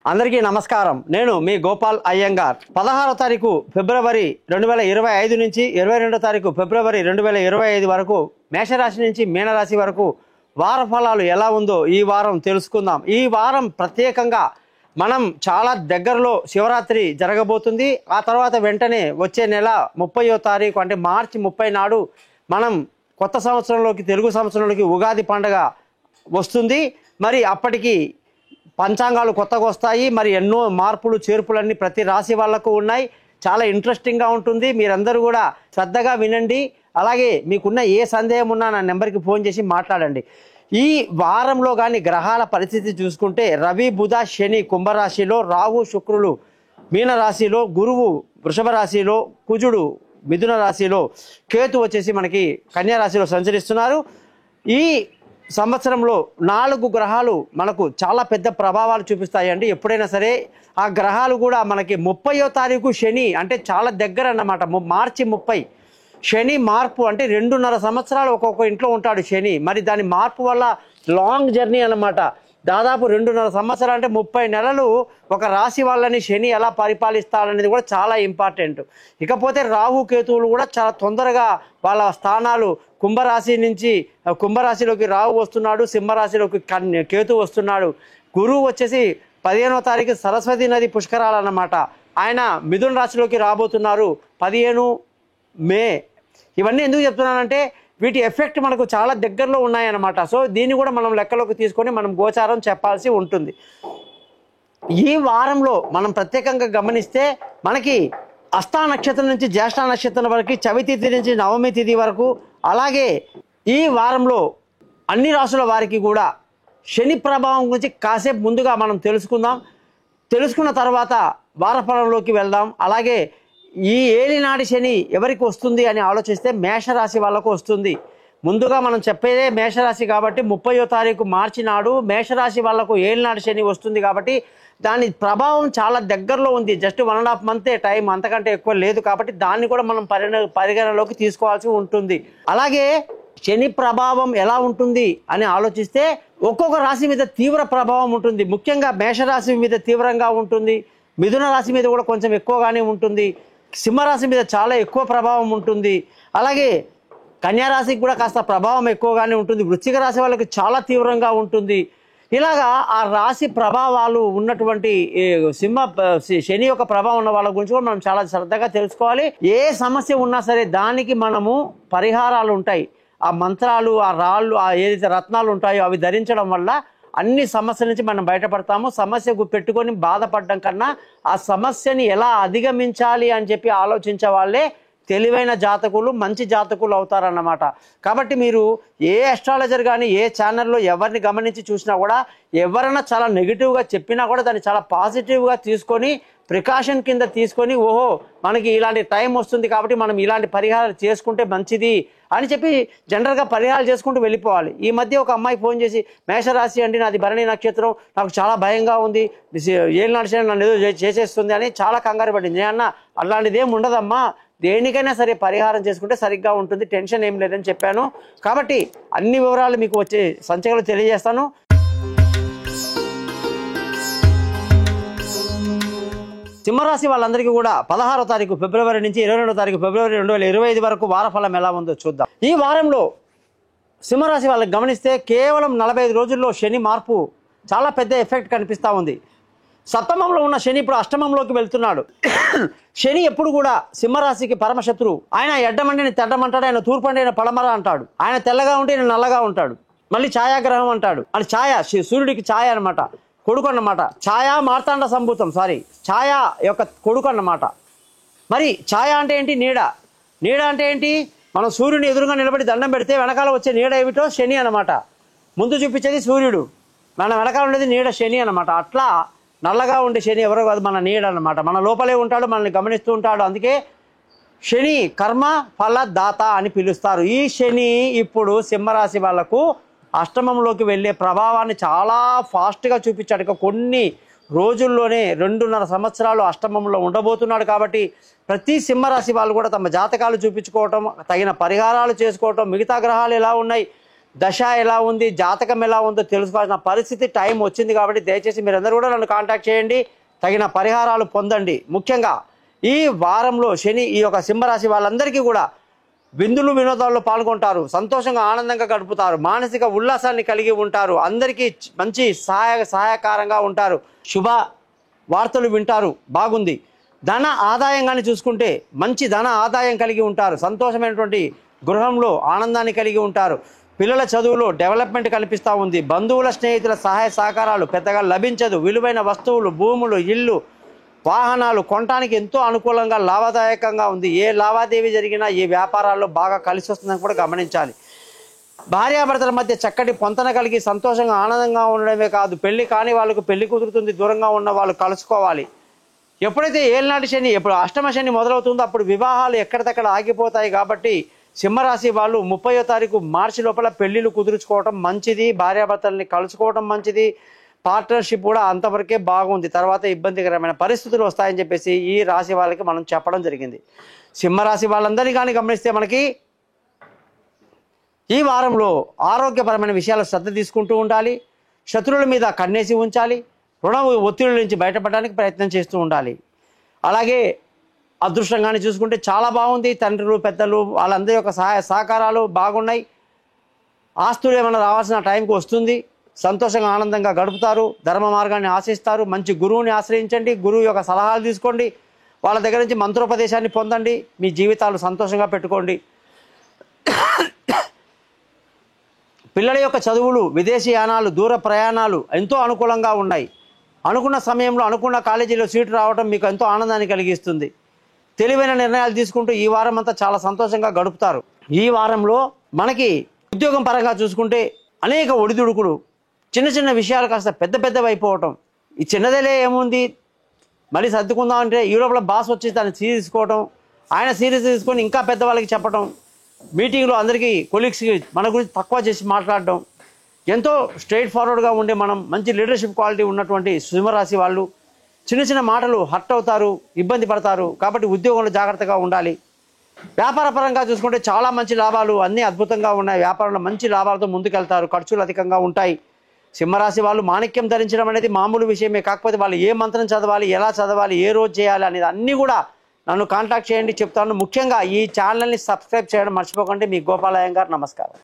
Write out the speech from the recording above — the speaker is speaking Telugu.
అందరికీ నమస్కారం. నేను మీ గోపాల్ అయ్యంగార్. 16వ తారీఖు ఫిబ్రవరి 2025 నుంచి 22వ తారీఖు ఫిబ్రవరి 2025 వరకు మేషరాశి నుంచి మీనరాశి వరకు వార ఫలాలు ఎలా ఉందో ఈ వారం తెలుసుకుందాం. ఈ వారం ప్రత్యేకంగా మనం చాలా దగ్గరలో శివరాత్రి జరగబోతుంది. ఆ తర్వాత వెంటనే వచ్చే నెల 30వ తారీఖు అంటే మార్చి 30 నాడు మనం కొత్త సంవత్సరంలోకి, తెలుగు సంవత్సరంలోకి ఉగాది పండుగ వస్తుంది. మరి అప్పటికి పంచాంగాలు కొత్తగా వస్తాయి. మరి ఎన్నో మార్పులు చేర్పులన్నీ ప్రతి రాశి వాళ్లకు ఉన్నాయి. చాలా ఇంట్రెస్టింగ్గా ఉంటుంది. మీరందరూ కూడా శ్రద్ధగా వినండి. అలాగే మీకున్న ఏ సందేహం ఉన్నా నా నెంబర్కి ఫోన్ చేసి మాట్లాడండి. ఈ వారంలో కానీ గ్రహాల పరిస్థితి చూసుకుంటే రవి, బుధ, శని కుంభరాశిలో, రాహు, శుక్రులు మీనరాశిలో, గురువు వృషభ రాశిలో, కుజుడు మిథున రాశిలో, కేతు వచ్చేసి మనకి కన్యా రాశిలో సంచరిస్తున్నారు. ఈ సంవత్సరంలో 4 గ్రహాలు మనకు చాలా పెద్ద ప్రభావాలు చూపిస్తాయండి. ఎప్పుడైనా సరే ఆ గ్రహాలు కూడా మనకి 30వ తారీఖు శని అంటే చాలా దగ్గర అన్నమాట. మార్చి 30 శని మార్పు అంటే 2.5 సంవత్సరాలు ఒక్కొక్క ఇంట్లో ఉంటాడు శని. మరి దాని మార్పు వల్ల లాంగ్ జర్నీ అన్నమాట. దాదాపు 2.5 సంవత్సరాలు అంటే 30 నెలలు ఒక రాశి వాళ్ళని శని ఎలా పరిపాలిస్తాడనేది కూడా చాలా ఇంపార్టెంట్. ఇకపోతే రాహు కేతువులు కూడా చాలా తొందరగా వాళ్ళ స్థానాలు కుంభరాశి నుంచి కుంభరాశిలోకి రాహు వస్తున్నాడు, సింహరాశిలోకి కేతు వస్తున్నాడు. గురువు వచ్చేసి 15వ తారీఖు సరస్వతి నది పుష్కరాలు అన్నమాట. ఆయన మిథున రాశిలోకి రాబోతున్నారు 15 మే. ఇవన్నీ ఎందుకు చెప్తున్నానంటే వీటి ఎఫెక్ట్ మనకు చాలా దగ్గరలో ఉన్నాయన్నమాట. సో దీన్ని కూడా మనం లెక్కలోకి తీసుకొని మనం గోచారం చెప్పాల్సి ఉంటుంది. ఈ వారంలో మనం ప్రత్యేకంగా గమనిస్తే మనకి అష్టా నక్షత్రం నుంచి జ్యేష్ఠ నక్షత్రం వరకు, చవితి తిథి నుంచి నవమి తిథి వరకు, అలాగే ఈ వారంలో అన్ని రాసుల వారికి కూడా శని ప్రభావం గురించి కాసేపు ముందుగా మనం తెలుసుకున్న తర్వాత వారఫలంలోకి వెళ్దాం. అలాగే ఈ ఏలినాటి శని ఎవరికి వస్తుంది అని ఆలోచిస్తే మేషరాశి వాళ్ళకు వస్తుంది. ముందుగా మనం చెప్పేదే మేషరాశి కాబట్టి 30వ తారీఖు మార్చి నాడు మేషరాశి వాళ్లకు ఏలినాటి శని వస్తుంది. కాబట్టి దాని ప్రభావం చాలా దగ్గరలో ఉంది. జస్ట్ 1.5 మంతే టైం, అంతకంటే ఎక్కువ లేదు. కాబట్టి దాన్ని కూడా మనం పరిగణలోకి తీసుకోవాల్సి ఉంటుంది. అలాగే శని ప్రభావం ఎలా ఉంటుంది అని ఆలోచిస్తే ఒక్కొక్క రాశి మీద తీవ్ర ప్రభావం ఉంటుంది. ముఖ్యంగా మేషరాశి మీద తీవ్రంగా ఉంటుంది, మిథున రాశి మీద కూడా కొంచెం ఎక్కువగానే ఉంటుంది, సింహరాశి మీద చాలా ఎక్కువ ప్రభావం ఉంటుంది, అలాగే కన్యారాశికి కూడా కాస్త ప్రభావం ఎక్కువగానే ఉంటుంది, వృశ్చిక రాశి వాళ్ళకి చాలా తీవ్రంగా ఉంటుంది. ఇలాగా ఆ రాశి ప్రభావాలు ఉన్నటువంటి శని యొక్క ప్రభావం ఉన్న వాళ్ళ గురించి కూడా మనం చాలా శ్రద్ధగా తెలుసుకోవాలి. ఏ సమస్య ఉన్నా సరే దానికి మనము పరిహారాలు ఉంటాయి. ఆ మంత్రాలు, ఆ రాళ్ళు, ఆ ఏదైతే రత్నాలు ఉంటాయో అవి ధరించడం వల్ల అన్ని సమస్యల నుంచి మనం బయటపడతాము. సమస్య పెట్టుకొని బాధపడడం కన్నా ఆ సమస్యని ఎలా అధిగమించాలి అని చెప్పి ఆలోచించే వాళ్ళే తెలివైన జాతకులు, మంచి జాతకులు అవుతారన్నమాట. కాబట్టి మీరు ఏ అస్ట్రాలజర్ కానీ ఏ ఛానల్లో ఎవరిని గమనించి చూసినా కూడా ఎవరైనా చాలా నెగిటివ్గా చెప్పినా కూడా దాన్ని చాలా పాజిటివ్గా తీసుకొని ప్రికాషన్ కింద తీసుకొని, ఓహో మనకి ఇలాంటి టైం వస్తుంది కాబట్టి మనం ఇలాంటి పరిహారాలు చేసుకుంటే మంచిది అని చెప్పి జనరల్గా పరిహారాలు చేసుకుంటూ వెళ్ళిపోవాలి. ఈ మధ్య ఒక అమ్మాయి ఫోన్ చేసి, మేషరాశి అండి, నాది భరణి నక్షత్రం, నాకు చాలా భయంగా ఉంది, ఏళ్ళు నడిచిన నన్ను ఏదో చేసేస్తుంది అని చాలా కంగారు పడింది. అన్న అలాంటిది ఏమి ఉండదమ్మా, దేనికైనా సరే పరిహారం చేసుకుంటే సరిగ్గా ఉంటుంది, టెన్షన్ ఏం లేదని చెప్పాను. కాబట్టి అన్ని వివరాలు మీకు వచ్చే సంచికలు తెలియజేస్తాను. సింహరాశి వాళ్ళందరికీ కూడా 16వ తారీఖు ఫిబ్రవరి నుంచి 22వ తారీఖు ఫిబ్రవరి 2025 వరకు వారఫలం ఎలా ఉందో చూద్దాం. ఈ వారంలో సింహరాశి వాళ్ళకి గమనిస్తే కేవలం 45 రోజుల్లో శని మార్పు చాలా పెద్ద ఎఫెక్ట్ కనిపిస్తూ ఉంది. సప్తమంలో ఉన్న శని ఇప్పుడు అష్టమంలోకి వెళ్తున్నాడు. శని ఎప్పుడు కూడా సింహరాశికి పరమశత్రువు. ఆయన ఎడ్డమంటే తెడ్డమంటాడు, ఆయన తూర్పండి ఆయన పడమర అంటాడు, ఆయన తెల్లగా ఉంటే ఆయన నల్లగా ఉంటాడు, మళ్ళీ ఛాయాగ్రహం అంటాడు. అది ఛాయ, సూర్యుడికి ఛాయ అనమాట, కొడుకు అన్నమాట. ఛాయా మార్తాండ సంభూతం, ఛాయ యొక్క కొడుకు అన్నమాట. మరి ఛాయ అంటే ఏంటి? నీడ అంటే ఏంటి? మనం సూర్యుని ఎదురుగా నిలబడి దండం పెడితే వెనకాల వచ్చే నీడ ఏమిటో శని అనమాట. ముందు చూపించేది సూర్యుడు, మన వెనకాల ఉండేది నీడ శని అనమాట. అట్లా నల్లగా ఉండే శని ఎవరో కాదు, మన నీడ అనమాట. మన లోపలే ఉంటాడు, మనల్ని గమనిస్తూ ఉంటాడు. అందుకే శని కర్మ ఫల దాత అని పిలుస్తారు. ఈ శని ఇప్పుడు సింహరాశి వాళ్లకు అష్టమంలోకి వెళ్ళే ప్రభావాన్ని చాలా ఫాస్ట్గా చూపించాడు. ఇక కొన్ని రోజుల్లోనే 2.5 సంవత్సరాలు అష్టమంలో ఉండబోతున్నాడు. కాబట్టి ప్రతి సింహరాశి వాళ్ళు కూడా తమ జాతకాలు చూపించుకోవటం, తగిన పరిహారాలు చేసుకోవటం, మిగతా గ్రహాలు ఎలా ఉన్నాయి, దశ ఎలా ఉంది, జాతకం ఎలా ఉందో తెలుసుకోవాల్సిన పరిస్థితి టైం వచ్చింది. కాబట్టి దయచేసి మీరందరూ కూడా నన్ను కాంటాక్ట్ చేయండి, తగిన పరిహారాలు పొందండి. ముఖ్యంగా ఈ వారంలో శని ఈ యొక్క సింహరాశి వాళ్ళందరికీ కూడా విందులు వినోదాల్లో పాల్గొంటారు, సంతోషంగా ఆనందంగా గడుపుతారు, మానసిక ఉల్లాసాన్ని కలిగి ఉంటారు, అందరికీ మంచి సహాయకారంగా ఉంటారు, శుభ వార్తలు వింటారు. బాగుంది. ధన ఆదాయంగాని చూసుకుంటే మంచి ధన ఆదాయం కలిగి ఉంటారు, సంతోషమైనటువంటి గృహంలో ఆనందాన్ని కలిగి ఉంటారు, పిల్లల చదువులో డెవలప్మెంట్ కనిపిస్తూ ఉంది, బంధువుల స్నేహితుల సహాయ సహకారాలు పెద్దగా లభించదు, విలువైన వస్తువులు, భూములు, ఇల్లు, వాహనాలు కొనడానికి ఎంతో అనుకూలంగా లాభదాయకంగా ఉంది. ఏ లావాదేవీ జరిగినా ఈ వ్యాపారాల్లో బాగా కలిసి వస్తుందని కూడా గమనించాలి. భార్యాభర్తల మధ్య చక్కటి పొంతన కలిగి సంతోషంగా ఆనందంగా ఉండడమే కాదు, పెళ్లి కాని వాళ్ళకు పెళ్లి కుదురుతుంది, దూరంగా ఉన్న వాళ్ళు కలుసుకోవాలి. ఎప్పుడైతే ఏళ్ళనాటి శని, ఎప్పుడు అష్టమ శని మొదలవుతుందో అప్పుడు వివాహాలు ఎక్కడిదక్కడ ఆగిపోతాయి. కాబట్టి సింహరాశి వాళ్ళు 30వ తారీఖు మార్చి లోపల పెళ్లిళ్ళు కుదుర్చుకోవటం మంచిది, భార్యాభర్తల్ని కలుసుకోవటం మంచిది, పార్ట్నర్షిప్ కూడా అంతవరకే బాగుంది, తర్వాత ఇబ్బందికరమైన పరిస్థితులు వస్తాయని చెప్పేసి ఈ రాశి వాళ్ళకి మనం చెప్పడం జరిగింది. సింహరాశి వాళ్ళందరినీ కానీ గమనిస్తే మనకి ఈ వారంలో ఆరోగ్యపరమైన విషయాలు శ్రద్ధ తీసుకుంటూ ఉండాలి, శత్రువుల మీద కన్నేసి ఉంచాలి, రుణ ఒత్తిడి నుంచి బయటపడడానికి ప్రయత్నం చేస్తూ ఉండాలి. అలాగే అదృష్టంగానే చూసుకుంటే చాలా బాగుంది, తండ్రులు పెద్దలు వాళ్ళందరి యొక్క సహాయ సహకారాలు బాగున్నాయి, ఆస్తులు ఏమైనా రావాల్సిన టైంకి వస్తుంది, సంతోషంగా ఆనందంగా గడుపుతారు, ధర్మ మార్గాన్ని ఆశిస్తారు, మంచి గురువుని ఆశ్రయించండి, గురువు యొక్క సలహాలు తీసుకోండి, వాళ్ళ దగ్గర నుంచి మంత్రోపదేశాన్ని పొందండి, మీ జీవితాలు సంతోషంగా పెట్టుకోండి. పిల్లల యొక్క చదువులు, విదేశీయానాలు, దూర ప్రయాణాలు ఎంతో అనుకూలంగా ఉన్నాయి. అనుకున్న సమయంలో అనుకున్న కాలేజీలో సీటు రావడం మీకు ఎంతో ఆనందాన్ని కలిగిస్తుంది. తెలివైన నిర్ణయాలు తీసుకుంటూ ఈ వారం అంతా చాలా సంతోషంగా గడుపుతారు. ఈ వారంలో మనకి ఉద్యోగం పరంగా చూసుకుంటే అనేక ఒడిదుడుకులు, చిన్న చిన్న విషయాలు కాస్త పెద్దవి అయిపోవటం, ఈ చిన్నదేలే ఏముంది మళ్ళీ సర్దుకుందాం అంటే ఈ లోపల బాస్ వచ్చి దాన్ని సీరియస్ తీసుకోవటం, ఆయన సీరియస్ తీసుకొని ఇంకా పెద్దవాళ్ళకి చెప్పడం, మీటింగ్లో అందరికీ కొలీగ్స్కి మన గురించి తక్కువ చేసి మాట్లాడడం, ఎంతో స్ట్రైట్ ఫార్వర్డ్గా ఉండే మనం మంచి లీడర్షిప్ క్వాలిటీ ఉన్నటువంటి సింహరాశి వాళ్ళు చిన్న చిన్న మాటలు హర్ట్ అవుతారు, ఇబ్బంది పడతారు. కాబట్టి ఉద్యోగంలో జాగ్రత్తగా ఉండాలి. వ్యాపార పరంగా చూసుకుంటే చాలా మంచి లాభాలు అన్నీ అద్భుతంగా ఉన్నాయి, వ్యాపారంలో మంచి లాభాలతో ముందుకెళ్తారు, ఖర్చులు అధికంగా ఉంటాయి. సింహరాశి వాళ్ళు మాణిక్యం ధరించడం అనేది మామూలు విషయమే, కాకపోతే వాళ్ళు ఏ మంత్రం చదవాలి, ఎలా చదవాలి, ఏ రోజు చేయాలి అనేది అన్నీ కూడా నన్ను కాంటాక్ట్ చేయండి, చెప్తాను. ముఖ్యంగా ఈ ఛానల్ని సబ్స్క్రైబ్ చేయడం మర్చిపోకండి. మీ గోపాల్ అయ్యంగార్. నమస్కారం.